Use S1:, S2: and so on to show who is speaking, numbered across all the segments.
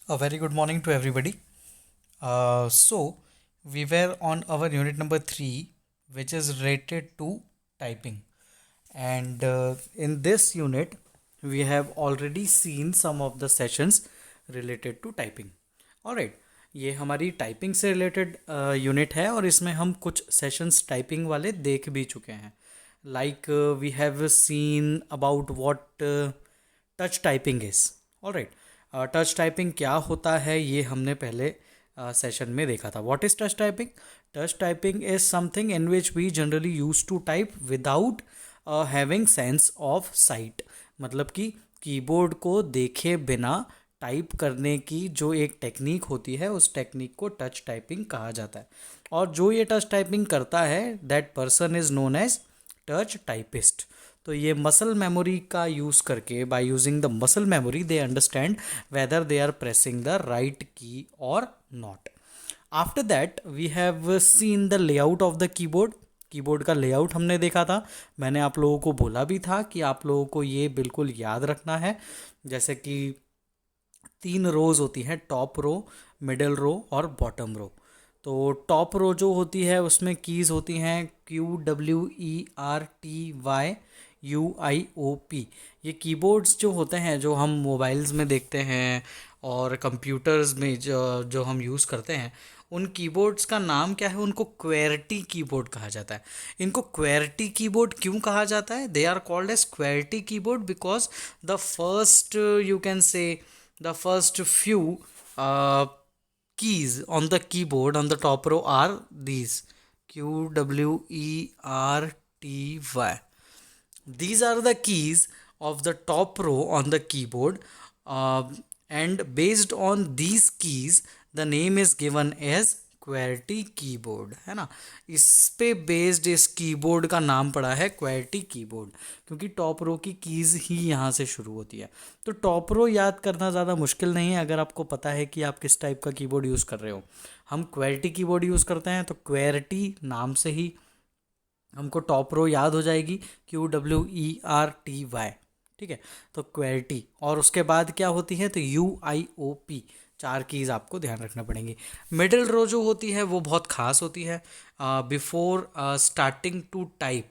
S1: A very good morning to everybody. We were on our unit number 3, which is related to typing. And in this unit, we have already seen some of the sessions related to typing. Alright, ये हमारी typing से related unit है और इसमें हम कुछ sessions typing वाले देख भी चुके हैं. Like we have seen about what touch typing is. Alright, touch typing क्या होता है ये हमने पहले सेशन में देखा था. What is touch typing? Touch typing is something in which we generally use to type without having sense of sight. मतलब कि कीबोर्ड को देखे बिना टाइप करने की जो एक टेक्निक होती है उस टेक्निक को टच टाइपिंग कहा जाता है. और जो ये टच टाइपिंग करता है that person is known as touch typist. तो ये मसल मेमोरी का यूज़ करके by using the muscle memory they understand whether they are pressing the right key or not. After that we have seen the layout of the keyboard. Keyboard का layout हमने देखा था. मैंने आप लोगों को बोला भी था कि आप लोगों को ये बिल्कुल याद रखना है. जैसे कि 3 रोज़ होती हैं, टॉप रो, मिडल रो और बॉटम रो. तो टॉप रो जो होती है उसमें कीज़ होती हैं QWERTY UIOP. ये कीबोर्ड्स जो होते हैं जो हम मोबाइल्स में देखते हैं और कंप्यूटर्स में जो हम यूज़ करते हैं उन कीबोर्ड्स का नाम क्या है? उनको क्वेर्टी कीबोर्ड कहा जाता है. इनको क्वेर्टी कीबोर्ड क्यों कहा जाता है? They are called as QWERTY keyboard because the first you can say the first few keys on the keyboard on the top row are these QWERTY. These are the keys of the top row on the keyboard, and based on these keys the name is given as QWERTY keyboard, है ना. इस पे based इस keyboard का नाम पड़ा है क्वेर्टी keyboard क्योंकि टॉप रो की कीज़ ही यहाँ से शुरू होती है. तो टॉप रो याद करना ज़्यादा मुश्किल नहीं है अगर आपको पता है कि आप किस टाइप का कीबोर्ड यूज़ कर रहे हो. हम क्वेर्टी कीबोर्ड यूज़ करते हैं तो क्वेर्टी नाम से ही हमको टॉप रो याद हो जाएगी QWERTY. ठीक है, तो क्वेर्टी. और उसके बाद क्या होती है? तो UIOP. 4 कीज़ आपको ध्यान रखना पड़ेंगी. मिडिल रो जो होती है वो बहुत खास होती है. Before starting to type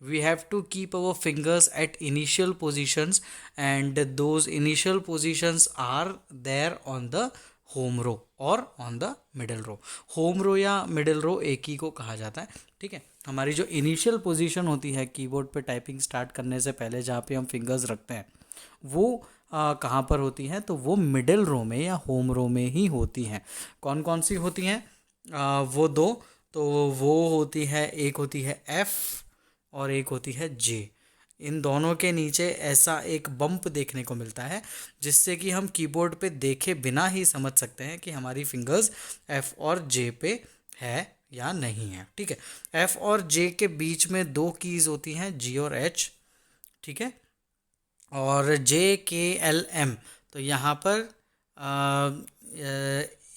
S1: we have to keep our fingers at initial positions, and those initial positions are there on the home row और on the middle row. home row या middle row एक ही को कहा जाता है. ठीक है, हमारी जो इनिशियल पोजीशन होती है कीबोर्ड पे टाइपिंग स्टार्ट करने से पहले जहाँ पे हम फिंगर्स रखते हैं वो कहाँ पर होती हैं? तो वो मिडिल रो में या होम रो में ही होती हैं. कौन कौन सी होती हैं? वो दो. तो वो होती है, एक होती है F और एक होती है J. इन दोनों के नीचे ऐसा एक बम्प देखने को मिलता है जिससे कि हम कीबोर्ड पे देखे बिना ही समझ सकते हैं कि हमारी फिंगर्स F और J पे है या नहीं है. ठीक है, F और J के बीच में 2 कीज़ होती हैं G और H. ठीक है, और JKLM. तो यहाँ पर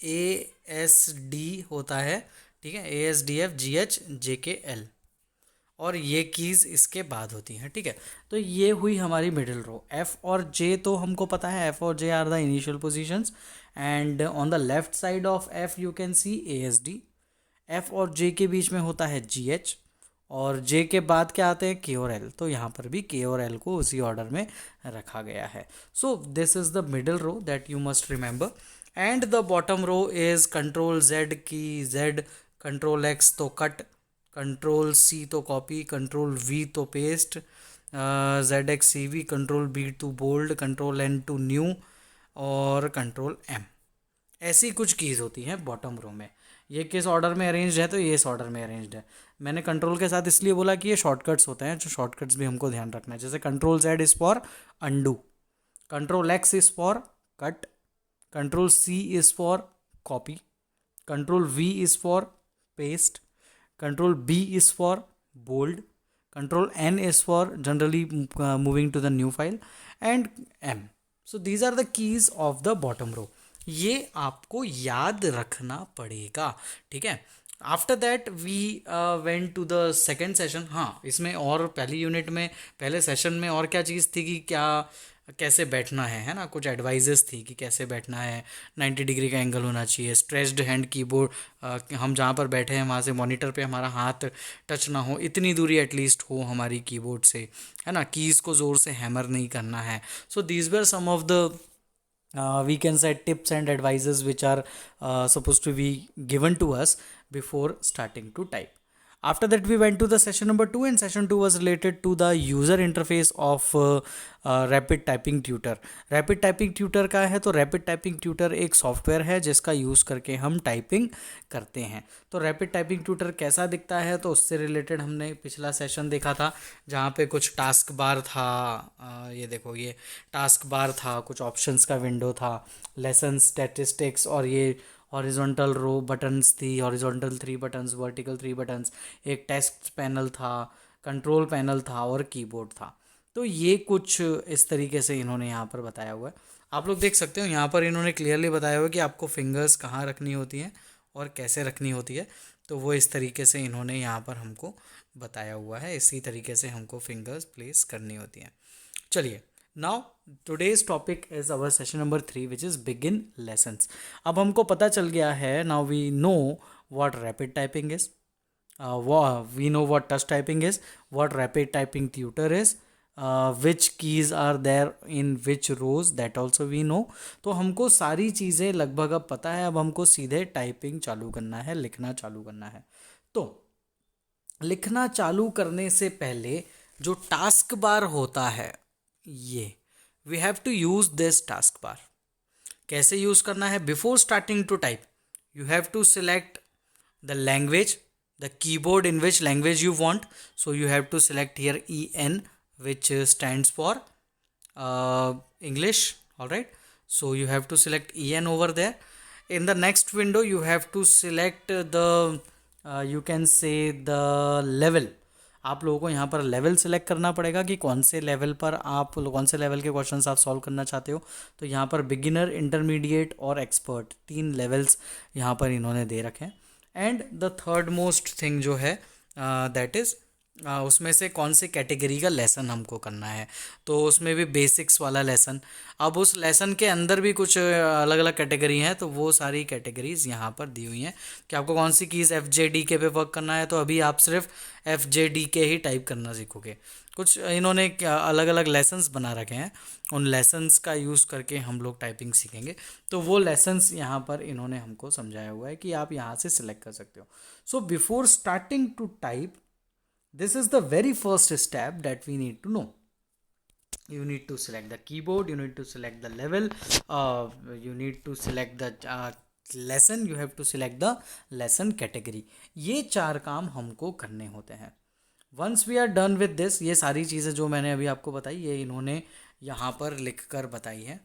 S1: ASD होता है. ठीक है, ASDFGHJKL और ये कीज़ इसके बाद होती हैं. ठीक है, तो ये हुई हमारी मिडिल रो. F और J तो हमको पता है, F और J are the initial positions, and on the left side of F you can see ASD. F और J के बीच में होता है GH और J के बाद क्या आते हैं? K और L. तो यहाँ पर भी K और L को उसी ऑर्डर में रखा गया है. So this is the middle row that you must remember. And the bottom row is control Z key Z, control X तो कट, कंट्रोल C तो कॉपी, कंट्रोल V तो paste, ZXCV, control B to bold, control N to new और control M. ऐसी कुछ keys होती हैं bottom row में. ये किस ऑर्डर में अरेंज्ड है? तो ये इस ऑर्डर में अरेंज्ड है. मैंने कंट्रोल के साथ इसलिए बोला कि ये शॉर्टकट्स होते हैं, जो शॉर्टकट्स भी हमको ध्यान रखना है. जैसे control Z is for undo, control X is for cut, control C is for copy, control V is for paste, control B is for bold, control N is for generally moving to the new file, and M. So these are the keys of the bottom row. ये आपको याद रखना पड़ेगा. ठीक है, after that we went to the second session. हाँ, इसमें और पहली यूनिट में, पहले सेशन में और क्या चीज़ थी कि क्या कैसे बैठना है ना, कुछ एडवाइजेस थी कि कैसे बैठना है, 90 डिग्री का एंगल होना चाहिए, स्ट्रेच्ड हैंड कीबोर्ड, हम जहाँ पर बैठे हैं वहाँ से मॉनिटर पे हमारा हाथ टच ना हो, इतनी दूरी एटलीस्ट हो हमारी कीबोर्ड से, है ना, कीज़ को ज़ोर से हैमर नहीं करना है. So these were some of the we can say tips and advices which are supposed to be given to us before starting to type. After that we went to the session number 2, and session 2 was related to the user interface of rapid typing tutor. Rapid typing tutor का है, तो rapid typing tutor एक software है जिसका use करके हम typing करते हैं. तो रैपिड टाइपिंग ट्यूटर कैसा दिखता है, तो उससे रिलेटेड हमने पिछला सेशन देखा था जहाँ पे कुछ टास्क बार था. ये देखो, ये टास्क बार था, कुछ ऑप्शंस का विंडो था, लेसन स्टैटिस्टिक्स, और ये हॉरिजॉन्टल रो बटन्स थी, हॉरिजॉन्टल 3 बटन्स, वर्टिकल 3 बटन्स, एक टेक्स्ट पैनल था, कंट्रोल पैनल था और कीबोर्ड था. तो ये कुछ इस तरीके से इन्होंने यहाँ पर बताया हुआ है. आप लोग देख सकते हो यहाँ पर इन्होंने क्लियरली बताया हुआ है कि आपको फिंगर्स कहाँ रखनी होती हैं और कैसे रखनी होती है. तो वो इस तरीके से इन्होंने यहाँ पर हमको बताया हुआ है, इसी तरीके से हमको फिंगर्स प्लेस करनी होती हैं. चलिए, now today's topic is our session number 3 which is begin lessons. अब हमको पता चल गया है, now we know what rapid typing is, we know what touch typing is, what rapid typing tutor is, which keys are there in which rows, that also we know. तो हमको सारी चीज़ें लगभग अब पता है. अब हमको सीधे टाइपिंग चालू करना है, लिखना चालू करना है. तो लिखना चालू करने से पहले जो टास्क बार होता है, ये we have to use this task bar. कैसे यूज़ करना है? Before starting to type you have to select the language, the keyboard in which language you want. So you have to select here en, which stands for English. All right, so you have to select en over there. In the next window you have to select the you can say the level. आप लोगों को यहाँ पर level select करना पड़ेगा कि कौन से लेवल पर आप, कौन से लेवल के क्वेश्चंस आप सॉल्व करना चाहते हो. तो यहाँ पर बिगिनर, इंटरमीडिएट और एक्सपर्ट, 3 लेवल्स यहाँ पर इन्होंने दे रखे हैं. And the third most thing जो है दैट इज़ उसमें से कौन से कैटेगरी का लेसन हमको करना है. तो उसमें भी बेसिक्स वाला लेसन. अब उस लेसन के अंदर भी कुछ अलग अलग कैटेगरी हैं, तो वो सारी कैटेगरीज यहाँ पर दी हुई हैं कि आपको कौन सी कीज़ FJDK पे वर्क करना है. तो अभी आप सिर्फ FJDK ही टाइप करना सीखोगे. कुछ इन्होंने अलग अलग लेसन्स बना रखे हैं, उन लेसन्स का यूज़ करके हम लोग टाइपिंग सीखेंगे. तो वो लेसन्स यहाँ पर इन्होंने हमको समझाया हुआ है कि आप यहाँ से सिलेक्ट कर सकते हो. So before starting to type, this is the very first step that we need to know. You need to select the keyboard, you need to select the level, you need to select the lesson, you have to select the lesson category. ये 4 काम हमको करने होते हैं. Once we are done with this, ये सारी चीज़ें जो मैंने अभी आपको बताई, ये इन्होंने यहाँ पर लिख कर बताई है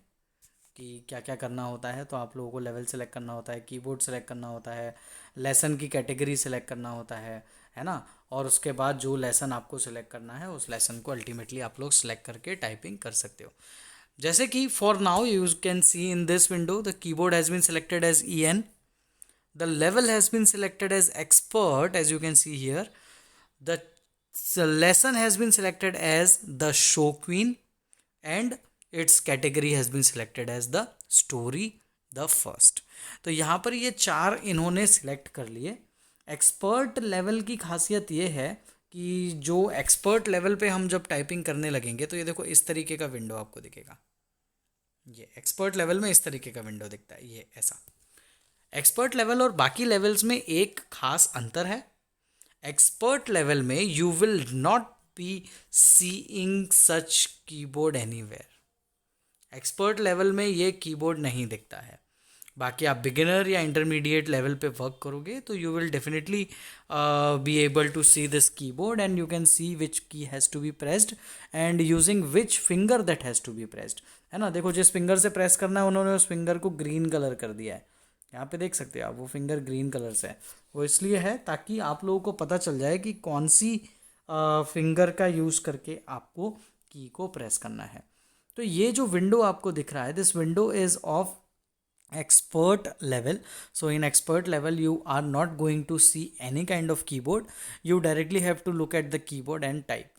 S1: कि क्या क्या करना होता है. तो आप लोगों को लेवल सेलेक्ट करना होता है, कीबोर्ड सेलेक्ट करना होता है, लेसन की कैटेगरी सेलेक्ट करना होता है ना. और उसके बाद जो लेसन आपको सिलेक्ट करना है, उस लेसन को अल्टीमेटली आप लोग सेलेक्ट करके टाइपिंग कर सकते हो. जैसे कि for now you can see in this window the keyboard has been selected as en, the level has been selected as expert as you can see here, the lesson has been selected as the show queen, and its category has been selected as the story the first. तो यहाँ पर ये 4 इन्होंने select कर लिए. Expert level की खासियत ये है कि जो एक्सपर्ट लेवल पे हम जब टाइपिंग करने लगेंगे, तो ये देखो इस तरीके का विंडो आपको दिखेगा. ये एक्सपर्ट लेवल में इस तरीके का विंडो दिखता है, ये ऐसा. एक्सपर्ट लेवल और बाकी लेवल्स में एक खास अंतर है. एक्सपर्ट लेवल में you will not be seeing such keyboard anywhere. Expert level में ये कीबोर्ड नहीं दिखता है. बाकी आप बिगिनर या इंटरमीडिएट लेवल पे वर्क करोगे तो you will definitely be able to see this keyboard, and you can see which key has to be pressed and using which finger that has to be pressed, है ना. देखो जिस finger से press करना है उन्होंने उस फिंगर को ग्रीन कलर कर दिया है. यहाँ पे देख सकते हो आप, वो फिंगर ग्रीन कलर से है. वो इसलिए है ताकि आप लोगों को पता चल जाए कि कौन सी फिंगर का यूज़ करके आपको की को प्रेस करना है. तो ये जो विंडो आपको दिख रहा है, this window is of expert level. So in expert level you are not going to see any kind of keyboard. You directly have to look at the keyboard and type.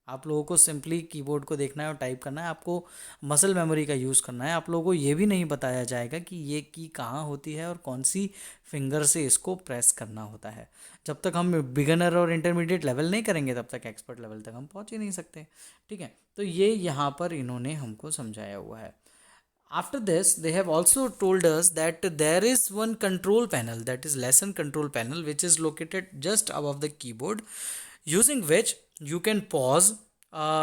S1: आप लोगों को simply keyboard को देखना है और type करना है, आपको मसल मेमोरी का यूज़ करना है। आप लोगों को ये भी नहीं बताया जाएगा कि ये की कहाँ होती है और कौन सी फिंगर से इसको प्रेस करना होता है। जब तक हम बिगनर और इंटरमीडिएट लेवल नहीं करेंगे तब तक एक्सपर्ट लेवल तक हम पहुँच ही नहीं सकते, ठीक है। तो ये यहाँ पर इन्होंने हमको समझाया हुआ है। After this, they have also told us that there is one control panel, that is lesson control panel, which is located just above the keyboard, using which you can pause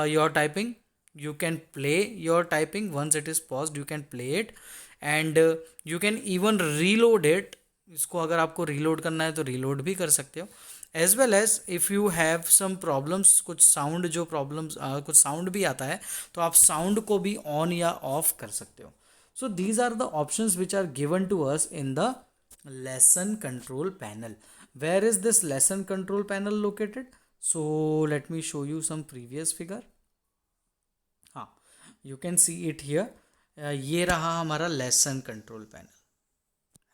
S1: your typing, you can play your typing. Once it is paused, you can play it, and you can even reload it. इसको अगर आपको reload करना है तो reload भी कर सकते हो। As well as if you have some problems, कुछ साउंड जो प्रॉब्लम्स कुछ साउंड भी आता है तो आप साउंड को भी ऑन या ऑफ कर सकते हो। So these are the options which are given to us in the lesson control panel. Where is this lesson control panel located? So let me show you some previous figure. हाँ, you can see it here. ये रहा हमारा lesson control panel,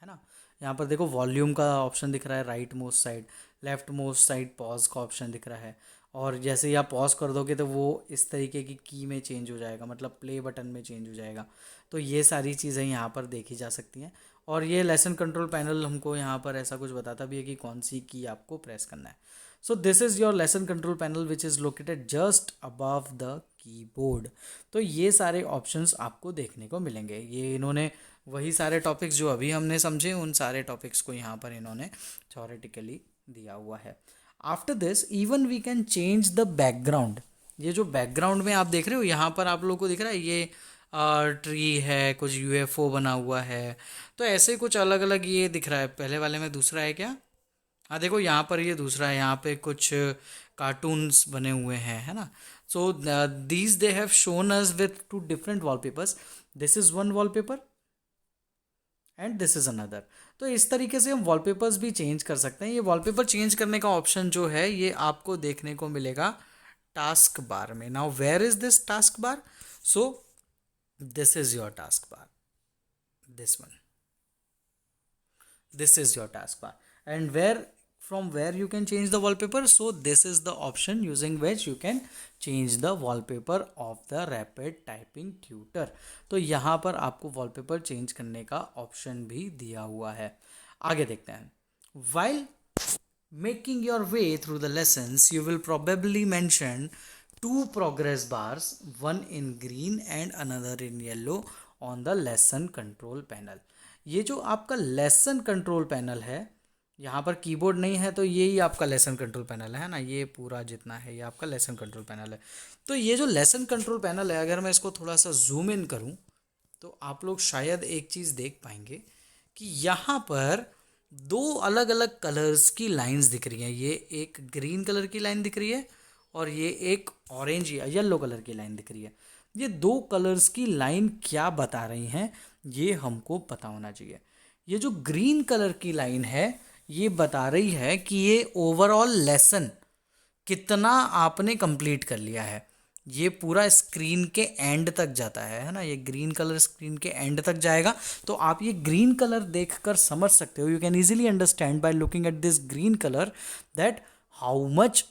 S1: है ना। यहाँ पर देखो volume का ऑप्शन दिख रहा है right most side, left most side pause का ऑप्शन दिख रहा है, और जैसे ही आप पॉज कर दोगे तो वो इस तरीके की में चेंज हो जाएगा, मतलब प्ले बटन में चेंज हो जाएगा। तो ये सारी चीज़ें यहाँ पर देखी जा सकती हैं। और ये लेसन कंट्रोल पैनल हमको यहाँ पर ऐसा कुछ बताता भी है कि कौन सी की आपको प्रेस करना है। So this is your lesson control panel which is located just above the keyboard. तो ये सारे ऑप्शंस आपको देखने को मिलेंगे। ये इन्होंने वही सारे टॉपिक्स जो अभी हमने समझे उन सारे टॉपिक्स को यहाँ पर इन्होंने थ्योरेटिकली दिया हुआ है। After this even we can change the background. ये जो बैकग्राउंड में आप देख रहे हो यहाँ पर आप लोगों को दिख रहा है ये ट्री है, कुछ यूएफओ बना हुआ है, तो ऐसे कुछ अलग अलग ये दिख रहा है। पहले वाले में दूसरा है क्या? हाँ देखो यहाँ पर ये दूसरा है, यहाँ पे कुछ कार्टून्स बने हुए हैं, है ना। So these they have shown us with to different wallpapers. This is one wallpaper and this is another. तो इस तरीके से हम वॉलपेपर्स भी चेंज कर सकते हैं। ये वॉलपेपर चेंज करने का ऑप्शन जो है ये आपको देखने को मिलेगा टास्क बार में। Now where is this task bar? So this is your task bar, this one, this is your taskbar. And from where you can change the wallpaper? So this is the option using which you can change the wallpaper of the rapid typing tutor. तो यहाँ पर आपको wallpaper change करने का option भी दिया हुआ है। आगे देखते हैं। While making your way through the lessons, you will probably mention two progress bars, one in green and another in yellow on the lesson control panel. ये जो आपका लेसन कंट्रोल पैनल है, यहाँ पर कीबोर्ड नहीं है तो ये ही आपका लेसन कंट्रोल पैनल है ना। ये पूरा जितना है ये आपका लेसन कंट्रोल पैनल है। तो ये जो लेसन कंट्रोल पैनल है, अगर मैं इसको थोड़ा सा जूम इन करूँ तो आप लोग शायद एक चीज़ देख पाएंगे कि यहाँ पर दो अलग अलग कलर्स की लाइंस दिख रही हैं। ये एक ग्रीन कलर की लाइन दिख रही है और ये एक ऑरेंज या येलो कलर की लाइन दिख रही है। ये दो कलर्स की लाइन क्या बता रही हैं ये हमको पता होना चाहिए। ये जो ग्रीन कलर की लाइन है ये बता रही है कि ये ओवरऑल लेसन कितना आपने कंप्लीट कर लिया है। ये पूरा स्क्रीन के एंड तक जाता है ना। ये ग्रीन कलर स्क्रीन के एंड तक जाएगा। तो आप ये ग्रीन कलर देखकर समझ सकते हो, you can easily understand by looking at this green colour that how much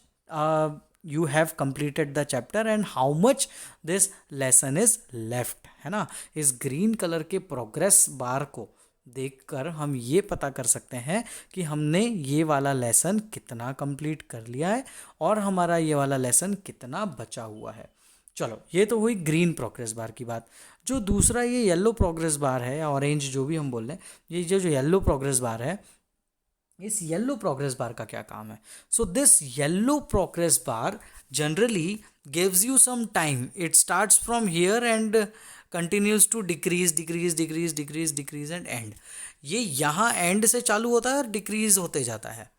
S1: you have completed the chapter and how much this lesson is left, है ना। इस ग्रीन कलर के प्रोग्रेस बार को देखकर हम ये पता कर सकते हैं कि हमने ये वाला लेसन कितना कंप्लीट कर लिया है और हमारा ये वाला लेसन कितना बचा हुआ है। चलो ये तो हुई ग्रीन प्रोग्रेस बार की बात। जो दूसरा ये येलो प्रोग्रेस बार है या ऑरेंज जो भी हम बोल रहे हैं, ये जो येलो प्रोग्रेस बार है, इस येलो प्रोग्रेस बार का क्या काम है? So this yellow progress bar generally gives you some time. It starts from here and continues to decrease decrease decrease decrease decrease and and. ये यहाँ एंड से चालू होता है और डिक्रीज होते जाता है।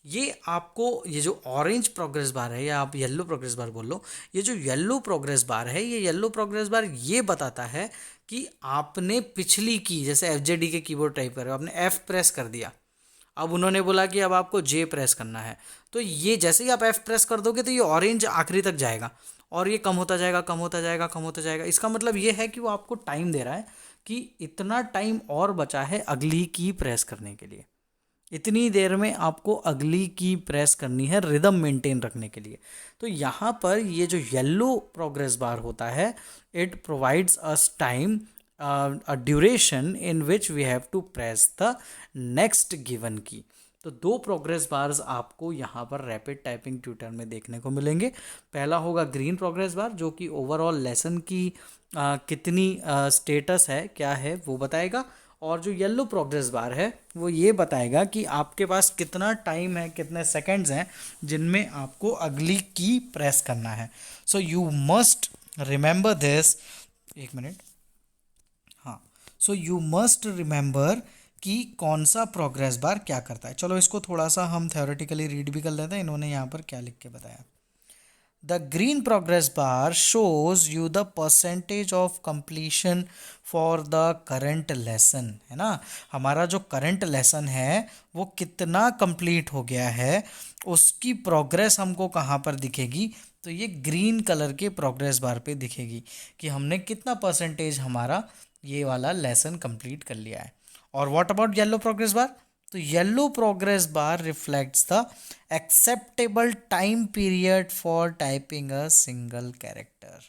S1: ये आपको ये जो ऑरेंज प्रोग्रेस बार है या आप येलो प्रोग्रेस बार बोल लो, ये जो येलो प्रोग्रेस बार है, ये येलो प्रोग्रेस बार ये बताता है कि आपने पिछली की, जैसे FJD के कीबोर्ड टाइप कर रहे हो, आपने F प्रेस कर दिया, अब उन्होंने बोला कि अब आपको J प्रेस करना है, तो ये जैसे ही आप F प्रेस कर दोगे तो ये ऑरेंज आखिरी तक जाएगा और ये कम होता जाएगा कम होता जाएगा कम होता जाएगा। इसका मतलब ये है कि वो आपको टाइम दे रहा है कि इतना टाइम और बचा है अगली की प्रेस करने के लिए। इतनी देर में आपको अगली की प्रेस करनी है रिदम मेंटेन रखने के लिए। तो यहाँ पर ये जो येलो प्रोग्रेस बार होता है, it provides us time, a duration in which we have to press the next given key. तो दो प्रोग्रेस बार्स आपको यहाँ पर रैपिड टाइपिंग ट्यूटर में देखने को मिलेंगे। पहला होगा ग्रीन प्रोग्रेस बार, जो कि ओवरऑल लेसन की कितनी स्टेटस है, क्या है, वो बताएगा। और जो येलो प्रोग्रेस बार है वो ये बताएगा कि आपके पास कितना टाइम है, कितने सेकंड्स हैं जिनमें आपको अगली की प्रेस करना है। So you must remember this. एक मिनट, हाँ। सो यू मस्ट रिमेंबर कि कौन सा प्रोग्रेस बार क्या करता है। चलो इसको थोड़ा सा हम थ्योरेटिकली रीड भी कर लेते हैं, इन्होंने यहाँ पर क्या लिख के बताया। The green progress bar shows you the percentage of completion for the current lesson, है ना। हमारा जो करंट लेसन है वो कितना कंप्लीट हो गया है, उसकी प्रोग्रेस हमको कहाँ पर दिखेगी, तो ये ग्रीन कलर के प्रोग्रेस बार पे दिखेगी कि हमने कितना परसेंटेज हमारा ये वाला लेसन कंप्लीट कर लिया है। और what about yellow progress bar, तो yellow progress bar reflects the acceptable time period for typing a single character.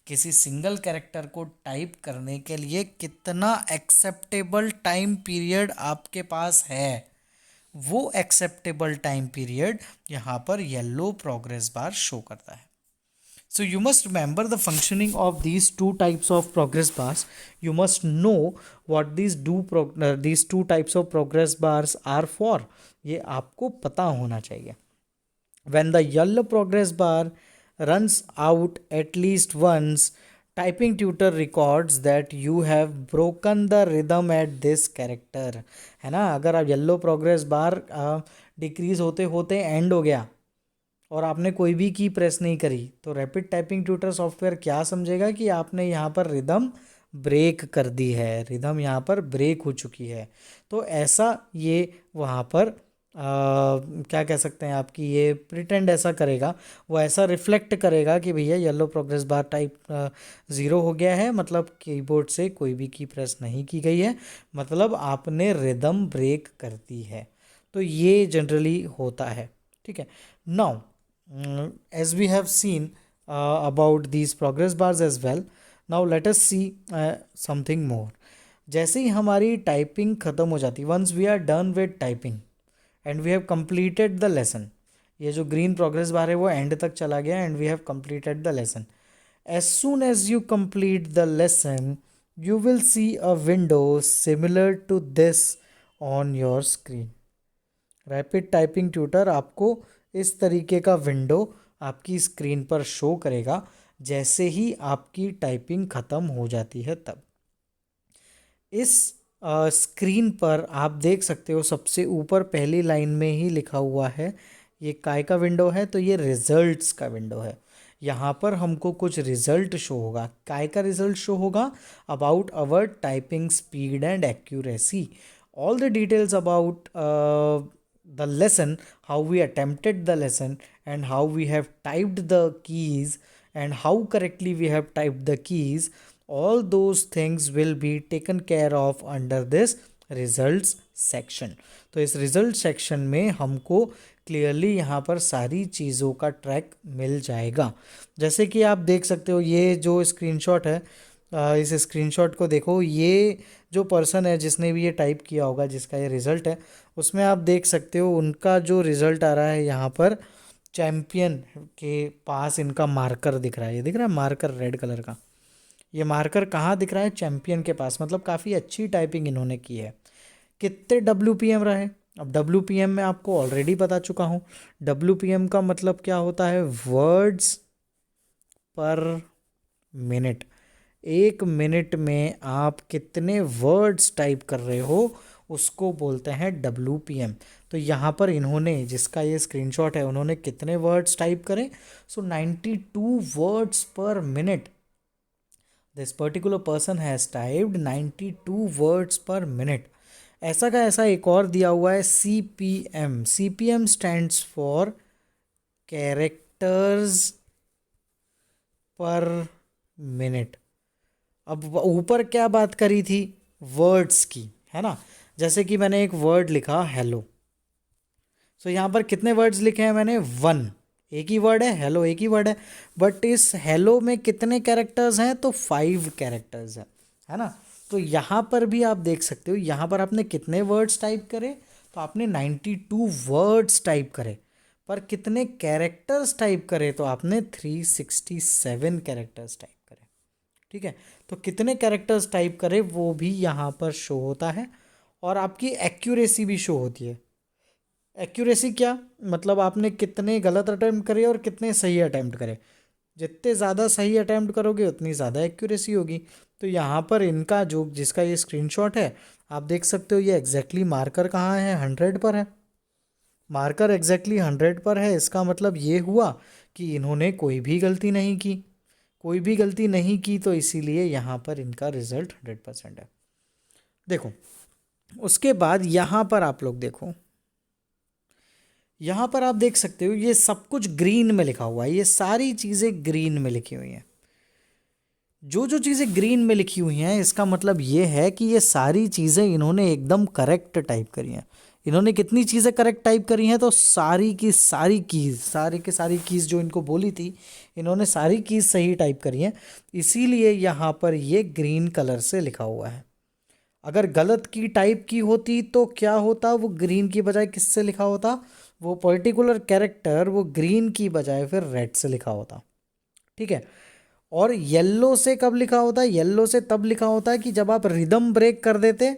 S1: किसी सिंगल कैरेक्टर को टाइप करने के लिए कितना एक्सेप्टेबल टाइम पीरियड आपके पास है, वो एक्सेप्टेबल टाइम पीरियड यहाँ पर येलो प्रोग्रेस बार शो करता है। So you must remember the functioning of these two types of progress bars. You must know what these two types of progress bars are for. ये आपको पता होना चाहिए। When the yellow progress bar runs out at least once, typing tutor records that you have broken the rhythm at this character, है ना। अगर आप yellow progress बार decrease होते होते एंड हो गया और आपने कोई भी की प्रेस नहीं करी, तो रैपिड टाइपिंग ट्यूटर सॉफ्टवेयर क्या समझेगा कि आपने यहाँ पर रिदम ब्रेक कर दी है, रिदम यहाँ पर ब्रेक हो चुकी है। तो ऐसा ये वहाँ पर क्या कह सकते हैं, आपकी ये प्रिटेंड ऐसा करेगा, वो ऐसा रिफ्लेक्ट करेगा कि भैया येलो प्रोग्रेस बार टाइप ज़ीरो हो गया है, मतलब कीबोर्ड से कोई भी की प्रेस नहीं की गई है, मतलब आपने रिदम ब्रेक कर दी है। तो ये जनरली होता है, ठीक है। Now as we have seen about these progress bars as well, now let us see something more. जैसे ही हमारी टाइपिंग ख़त्म हो जाती, once we are done with typing and we have completed the lesson, ये जो ग्रीन प्रोग्रेस बार है वो and तक चला गया and we have completed the lesson. As soon as you complete the lesson, you will see a window similar to this on your screen. Rapid typing tutor आपको इस तरीके का window आपकी स्क्रीन पर शो करेगा जैसे ही आपकी टाइपिंग ख़त्म हो जाती है तब। इस स्क्रीन पर आप देख सकते हो सबसे ऊपर पहली लाइन में ही लिखा हुआ है, ये काय का विंडो है, तो ये रिजल्ट्स का विंडो है। यहाँ पर हमको कुछ रिजल्ट शो होगा। काय का रिजल्ट शो होगा? About our typing speed and accuracy, all the details about the lesson, how we attempted the lesson and how we have typed the keys and how correctly we have typed the keys, all those things will be taken care of under this results section. तो इस result section में हमको clearly यहाँ पर सारी चीज़ों का track मिल जाएगा। जैसे कि आप देख सकते हो ये जो स्क्रीनशॉट है, इस स्क्रीनशॉट को देखो, ये जो पर्सन है जिसने भी ये टाइप किया होगा, जिसका ये रिज़ल्ट है, उसमें आप देख सकते हो उनका जो रिज़ल्ट आ रहा है यहाँ पर चैम्पियन के पास इनका मार्कर दिख रहा है। ये दिख रहा है मार्कर रेड कलर का, ये मार्कर कहाँ दिख रहा है? चैम्पियन के पास। मतलब काफ़ी अच्छी टाइपिंग इन्होंने की है। कितने WPM रहे? अब WPM में आपको ऑलरेडी बता चुका हूँ। WPM का मतलब क्या होता है? वर्ड्स पर मिनट। एक मिनट में आप कितने वर्ड्स टाइप कर रहे हो उसको बोलते हैं WPM। तो यहाँ पर इन्होंने, जिसका ये स्क्रीनशॉट है, उन्होंने कितने वर्ड्स टाइप करें? सो 92 वर्ड्स पर minute. This particular person has typed 92 words पर मिनट। ऐसा का ऐसा एक और दिया हुआ है CPM। CPM stands for characters पर मिनट। अब ऊपर क्या बात करी थी? वर्ड्स की, है ना। जैसे कि मैंने एक वर्ड लिखा हेलो, सो यहाँ पर कितने वर्ड्स लिखे हैं मैंने? 1, एक ही वर्ड है, हेलो एक ही वर्ड है, बट इस हेलो में कितने कैरेक्टर्स हैं? तो 5 कैरेक्टर्स हैं, है ना। तो यहाँ पर भी आप देख सकते हो, यहाँ पर आपने कितने वर्ड्स टाइप करे? तो आपने 92 वर्ड्स टाइप करे, पर कितने कैरेक्टर्स टाइप करे? तो आपने 367 कैरेक्टर्स टाइप करे, ठीक है। तो कितने कैरेक्टर्स टाइप करे वो भी यहाँ पर शो होता है, और आपकी एक्यूरेसी भी शो होती है। एक्यूरेसी क्या मतलब? आपने कितने गलत अटैम्प्ट करे और कितने सही अटैम्प्ट करे। जितने ज़्यादा सही अटैम्प्ट करोगे उतनी ज़्यादा एक्यूरेसी होगी। तो यहाँ पर इनका जो जिसका ये स्क्रीनशॉट है, आप देख सकते हो ये एग्जैक्टली मार्कर कहाँ है? 100 पर है। मार्कर एग्जैक्टली 100 पर है, इसका मतलब ये हुआ कि इन्होंने कोई भी गलती नहीं की, कोई भी गलती नहीं की, तो इसीलिए यहाँ पर इनका रिजल्ट 100% है। देखो, उसके बाद यहाँ पर आप लोग देखो, यहाँ पर आप देख सकते हो ये सब कुछ ग्रीन में लिखा हुआ है, ये सारी चीज़ें ग्रीन में लिखी हुई हैं। जो जो चीज़ें ग्रीन में लिखी हुई हैं इसका मतलब ये है कि ये सारी चीज़ें इन्होंने एकदम करेक्ट टाइप करी हैं। इन्होंने कितनी चीज़ें करेक्ट टाइप करी हैं? तो सारी की सारी कीज़, सारी के सारी कीज़ जो इनको बोली थी, इन्होंने सारी कीज़ सही टाइप करी हैं, इसीलिए यहाँ पर ये ग्रीन कलर से लिखा हुआ है। अगर गलत की टाइप की होती तो क्या होता? वो ग्रीन की बजाय किससे लिखा होता? वो पर्टिकुलर कैरेक्टर वो ग्रीन की बजाय फिर रेड से लिखा होता, ठीक है। और येलो से कब लिखा होता है? येलो से तब लिखा होता है कि जब आप रिदम ब्रेक कर देते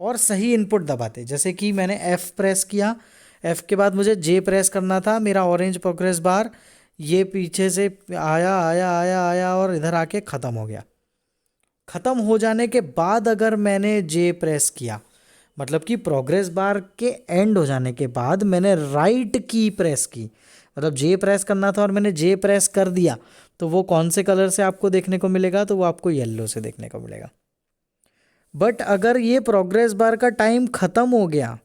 S1: और सही इनपुट दबाते। जैसे कि मैंने F प्रेस किया, F के बाद मुझे J प्रेस करना था, मेरा ऑरेंज प्रोग्रेस बार ये पीछे से आया आया आया आया और इधर आके ख़त्म हो गया। ख़त्म हो जाने के बाद अगर मैंने J प्रेस किया, मतलब कि प्रोग्रेस बार के एंड हो जाने के बाद मैंने राइट की प्रेस की, मतलब J प्रेस करना था और मैंने J प्रेस कर दिया, तो वो कौन से कलर से आपको देखने को मिलेगा? तो वो आपको येलो से देखने को मिलेगा। बट अगर ये प्रोग्रेस बार का टाइम ख़त्म हो गया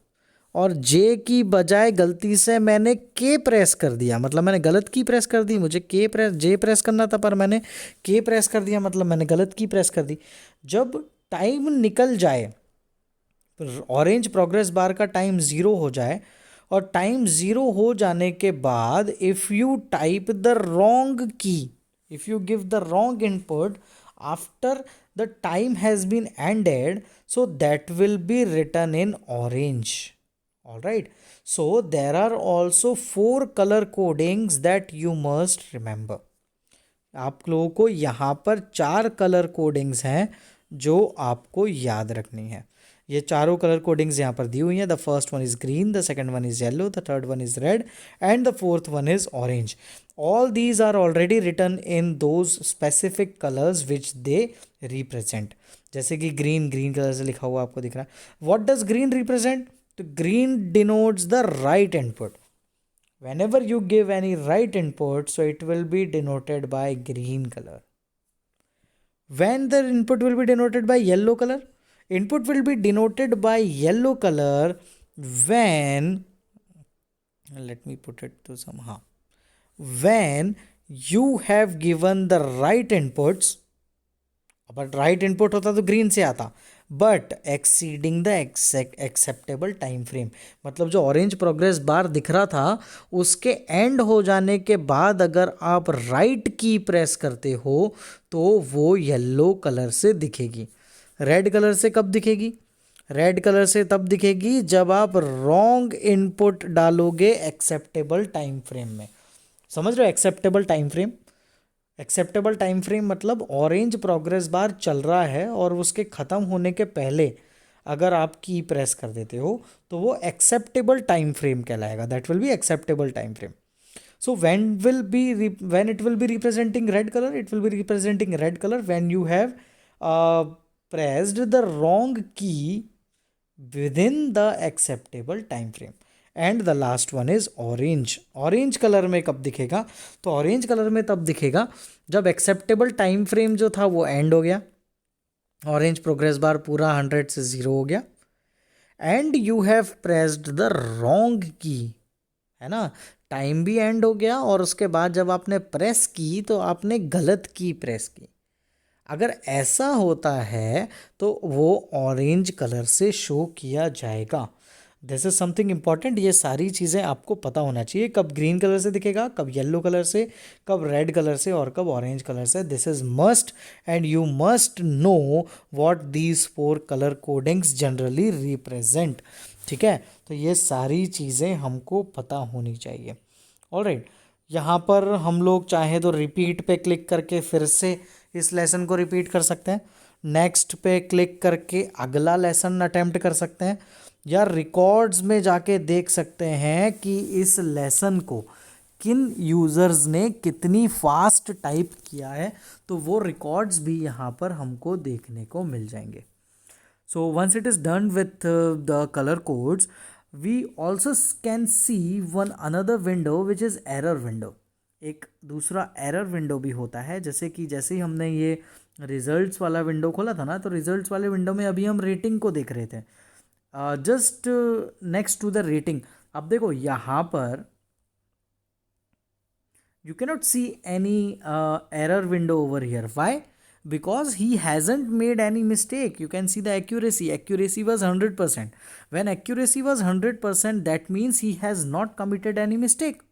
S1: और J की बजाय गलती से मैंने K प्रेस कर दिया, मतलब मैंने गलत की प्रेस कर दी, मुझे J प्रेस करना था पर मैंने K प्रेस कर दिया, मतलब मैंने गलत की प्रेस कर दी। जब टाइम निकल जाए, ऑरेंज प्रोग्रेस बार का टाइम 0 हो जाए, और टाइम 0 हो जाने के बाद if you type the wrong key, if you give the wrong input after the time has been ended, so that will be written in orange. All right, so there are also 4 color codings that you must remember. आप लोगों को यहाँ पर 4 colour codings हैं जो आपको याद रखनी है। ये चारों कलर कोडिंग्स यहाँ पर दी हुई हैं। The first one is green, the second one is yellow, the third one is red and the fourth one is orange. All these are already written in those specific colours which they represent. जैसे कि green, green colour से लिखा हुआ आपको दिख रहा है। What does green represent? तो green denotes the right input. Whenever you give any right input, so it will be denoted by green color. When the input will be denoted by yellow color? Input will be denoted by yellow color when, let me put it to somehow, when you have given the right inputs, but right input होता तो green से आता, but exceeding the acceptable time frame, मतलब जो orange progress bar दिख रहा था उसके एंड हो जाने के बाद अगर आप राइट की प्रेस करते हो तो वो येलो कलर से दिखेगी। रेड कलर से कब दिखेगी? रेड कलर से तब दिखेगी जब आप रॉन्ग इनपुट डालोगे एक्सेप्टेबल टाइम फ्रेम में। समझ रहे हो acceptable time frame? Acceptable time frame मतलब ऑरेंज प्रोग्रेस बार चल रहा है और उसके ख़त्म होने के पहले अगर आप की प्रेस कर देते हो तो वो एक्सेप्टेबल टाइम फ्रेम कहलाएगा। That will be acceptable time frame. So when it will be representing red color, it will be representing red color when you have pressed the wrong key within the acceptable time frame. And the last one is orange. Orange colour में कब दिखेगा? तो orange colour में तब दिखेगा जब acceptable time frame जो था वो एंड हो गया, ऑरेंज प्रोग्रेस बार पूरा 100 से 0 हो गया, and you have pressed the wrong की, है ना, टाइम भी एंड हो गया और उसके बाद जब आपने प्रेस की तो आपने गलत की प्रेस की। अगर ऐसा होता है तो वो ऑरेंज कलर से शो किया जाएगा। दिस इज समथिंग इम्पॉर्टेंट, ये सारी चीज़ें आपको पता होना चाहिए, कब ग्रीन कलर से दिखेगा, कब येलो कलर से, कब रेड कलर से और कब ऑरेंज कलर से. This is must and you must know what these 4 colour codings generally represent. ठीक है, तो ये सारी चीज़ें हमको पता होनी चाहिए. ऑलराइट, यहाँ पर हम लोग चाहे तो रिपीट पे क्लिक करके फिर से इस लेसन को रिपीट कर सकते हैं, नेक्स्ट पे क्लिक करके अगला लेसन अटेम्प्ट कर सकते हैं, या रिकॉर्ड्स में जाके देख सकते हैं कि इस लेसन को किन यूज़र्स ने कितनी फास्ट टाइप किया है, तो वो रिकॉर्ड्स भी यहाँ पर हमको देखने को मिल जाएंगे. So once it is done with the color codes, we also can see one another window which is error window. एक दूसरा एरर विंडो भी होता है, जैसे ही हमने ये रिजल्ट्स वाला विंडो खोला था ना, तो रिजल्ट्स वाले विंडो में अभी हम रेटिंग को देख रहे थे. Just next to the rating, अब देखो यहाँ पर you cannot see any error window over here. Why? Because he hasn't made any mistake. You can see the accuracy was 100%. When accuracy was 100%, that means he has not committed any mistake.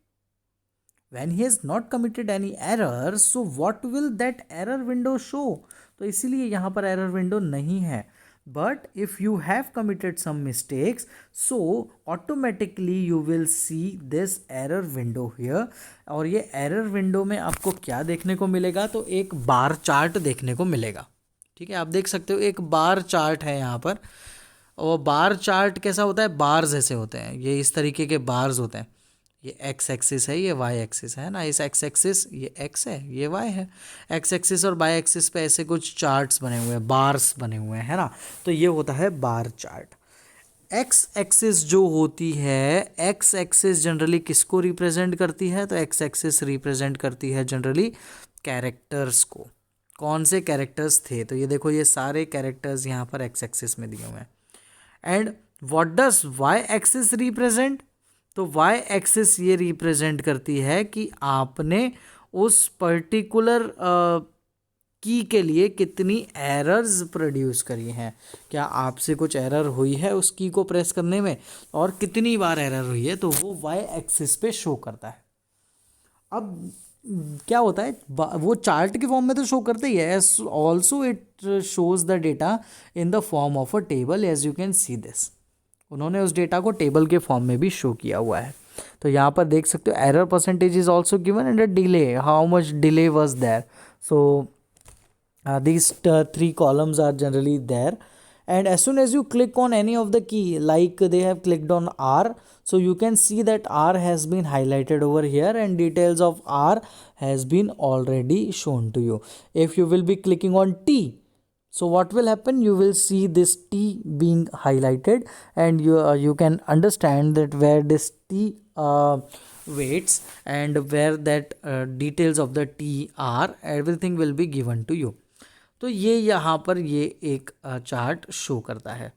S1: When he has not committed any error, so what will that error window show? तो इसीलिए यहाँ पर error window नहीं है. But if you have committed some mistakes, so automatically you will see this error window here. और ये error window में आपको क्या देखने को मिलेगा, तो एक बार चार्ट देखने को मिलेगा. ठीक है, आप देख सकते हो एक बार चार्ट है यहाँ पर. और बार चार्ट कैसा होता है, बार्स ऐसे होते हैं, ये इस तरीके के बार्स होते हैं. ये एक्स एक्सिस है, ये वाई एक्सिस है ना, इस एक्स एक्सिस ये एक्स है, ये वाई है. एक्स एक्सिस और वाई एक्सिस पे ऐसे कुछ चार्ट्स बने हुए हैं, बार्स बने हुए हैं, है ना. तो ये होता है बार चार्ट. एक्स एक्सिस जो होती है, एक्स एक्सिस जनरली किसको रिप्रेजेंट करती है, तो एक्स एक्सिस रिप्रेजेंट करती है जनरली कैरेक्टर्स को. कौन से कैरेक्टर्स थे, तो ये देखो ये सारे कैरेक्टर्स यहाँ पर एक्स एक्सिस में दिए हुए हैं. And what does Y axis represent, तो वाई एक्सिस ये रिप्रेजेंट करती है कि आपने उस पर्टिकुलर की के लिए कितनी एरर्स प्रोड्यूस करी हैं. क्या आपसे कुछ एरर हुई है उस की को प्रेस करने में, और कितनी बार एरर हुई है, तो वो वाई एक्सिस पे शो करता है. अब क्या होता है, वो चार्ट के फॉर्म में तो शो करते ही है, also it shows the data in the form of a table, as you can see this. उन्होंने उस डेटा को टेबल के फॉर्म में भी शो किया हुआ है. तो यहाँ पर देख सकते हो error percentage is also given and a delay, how much delay was there. So these 3 columns are generally there. And as soon as you click on any of the key, like they have clicked on R, so you can see that R has been highlighted over here and details of R has been already shown to you. If you will be clicking on T, so what will happen, you will see this T being highlighted, and you can understand that where this T waits and where that details of the T are, everything will be given to you. तो ये यहाँ पर ये एक chart show करता है.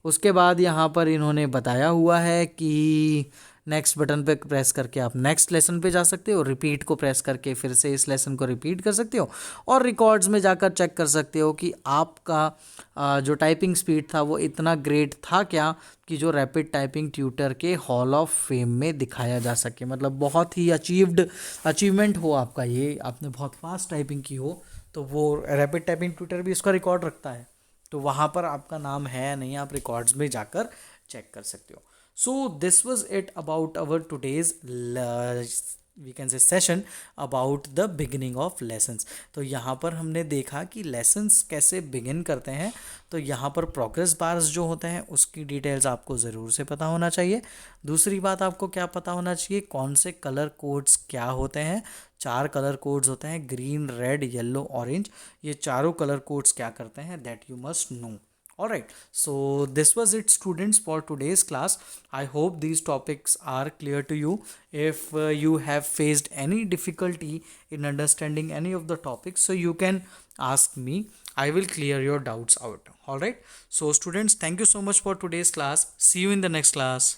S1: उसके बाद यहाँ पर इन्होंने बताया हुआ है कि नेक्स्ट बटन पे प्रेस करके आप नेक्स्ट लेसन पे जा सकते हो, रिपीट को प्रेस करके फिर से इस लेसन को रिपीट कर सकते हो, और रिकॉर्ड्स में जाकर चेक कर सकते हो कि आपका जो टाइपिंग स्पीड था वो इतना ग्रेट था क्या कि जो रैपिड टाइपिंग ट्यूटर के हॉल ऑफ फेम में दिखाया जा सके. मतलब बहुत ही अचीवमेंट हो आपका, ये आपने बहुत फास्ट टाइपिंग की हो, तो वो रैपिड टाइपिंग ट्यूटर भी इसका रिकॉर्ड रखता है, तो वहाँ पर आपका नाम है या नहीं, आप रिकॉर्ड्स में जाकर चेक कर सकते हो. So this was it about our today's we can say session about the beginning of lessons. तो यहाँ पर हमने देखा कि लेसन्स कैसे बिगिन करते हैं. तो यहाँ पर प्रोग्रेस बार्स जो होते हैं उसकी डिटेल्स आपको ज़रूर से पता होना चाहिए. दूसरी बात आपको क्या पता होना चाहिए, कौन से कलर कोड्स क्या होते हैं. 4 कलर कोड्स होते हैं, ग्रीन, रेड, येलो, ऑरेंज. ये चारों कलर कोड्स क्या करते हैं, that you must know. Alright, so this was it students for today's class. I hope these topics are clear to you. If you have faced any difficulty in understanding any of the topics, so you can ask me. I will clear your doubts out. Alright, so students, thank you so much for today's class. See you in the next class.